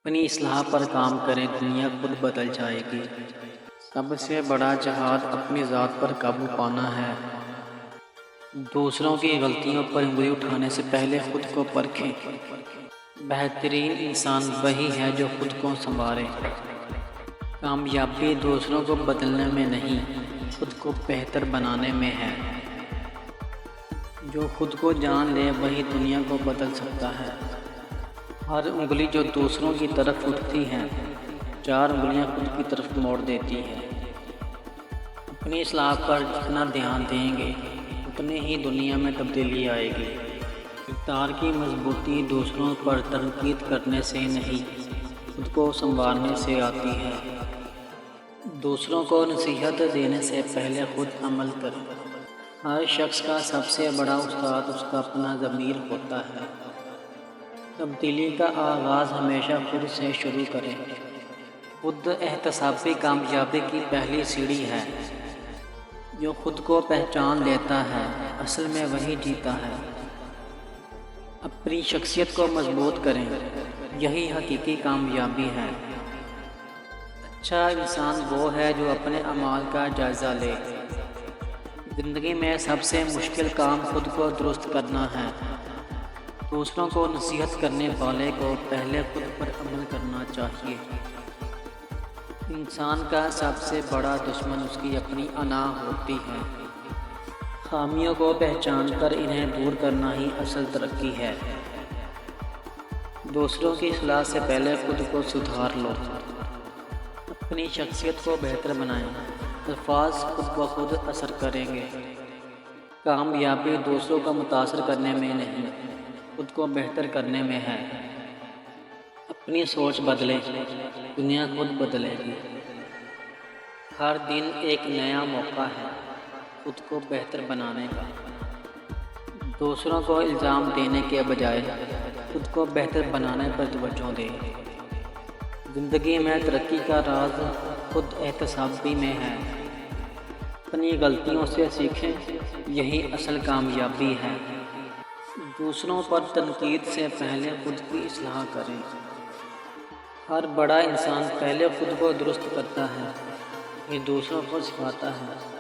اپنی اصلاح پر کام کریں، دنیا خود بدل جائے گی۔ سب سے بڑا جہاد اپنی ذات پر قابو پانا ہے۔ دوسروں کی غلطیوں پر انگلی اٹھانے سے پہلے خود کو پرکھیں۔ بہترین انسان وہی ہے جو خود کو سنوارے۔ کامیابی دوسروں کو بدلنے میں نہیں، خود کو بہتر بنانے میں ہے۔ جو خود کو جان لے وہی دنیا کو بدل سکتا ہے۔ ہر انگلی جو دوسروں کی طرف اٹھتی ہے، 4 انگلیاں خود کی طرف موڑ دیتی ہے۔ اپنی اصلاح پر جتنا دھیان دیں گے اتنی ہی دنیا میں تبدیلی آئے گی۔ کردار کی مضبوطی دوسروں پر تنقید کرنے سے نہیں، خود کو سنوارنے سے آتی ہے۔ دوسروں کو نصیحت دینے سے پہلے خود عمل کریں۔ ہر شخص کا سب سے بڑا استاد اس کا اپنا ضمیر ہوتا ہے۔ تبدیلی کا آغاز ہمیشہ خود سے شروع کریں۔ خود احتسابی کامیابی کی پہلی سیڑھی ہے۔ جو خود کو پہچان لیتا ہے اصل میں وہی جیتا ہے۔ اپنی شخصیت کو مضبوط کریں، یہی حقیقی کامیابی ہے۔ اچھا انسان وہ ہے جو اپنے اعمال کا جائزہ لے۔ زندگی میں سب سے مشکل کام خود کو درست کرنا ہے۔ دوسروں کو نصیحت کرنے والے کو پہلے خود پر عمل کرنا چاہیے۔ انسان کا سب سے بڑا دشمن اس کی اپنی انا ہوتی ہے۔ خامیوں کو پہچان کر انہیں دور کرنا ہی اصل ترقی ہے۔ دوسروں کی اصلاح سے پہلے خود کو سدھار لو۔ اپنی شخصیت کو بہتر بنائیں، الفاظ خود بخود اثر کریں گے۔ کامیابی دوسروں کو متاثر کرنے میں نہیں، خود کو بہتر کرنے میں ہے۔ اپنی سوچ بدلیں، دنیا خود بدلے گی۔ ہر دن ایک نیا موقع ہے خود کو بہتر بنانے کا۔ دوسروں کو الزام دینے کے بجائے خود کو بہتر بنانے پر توجہ دیں۔ زندگی میں ترقی کا راز خود احتسابی میں ہے۔ اپنی غلطیوں سے سیکھیں، یہی اصل کامیابی ہے۔ دوسروں پر تنقید سے پہلے خود کی اصلاح کریں۔ ہر بڑا انسان پہلے خود کو درست کرتا ہے، پھر دوسروں کو سکھاتا ہے۔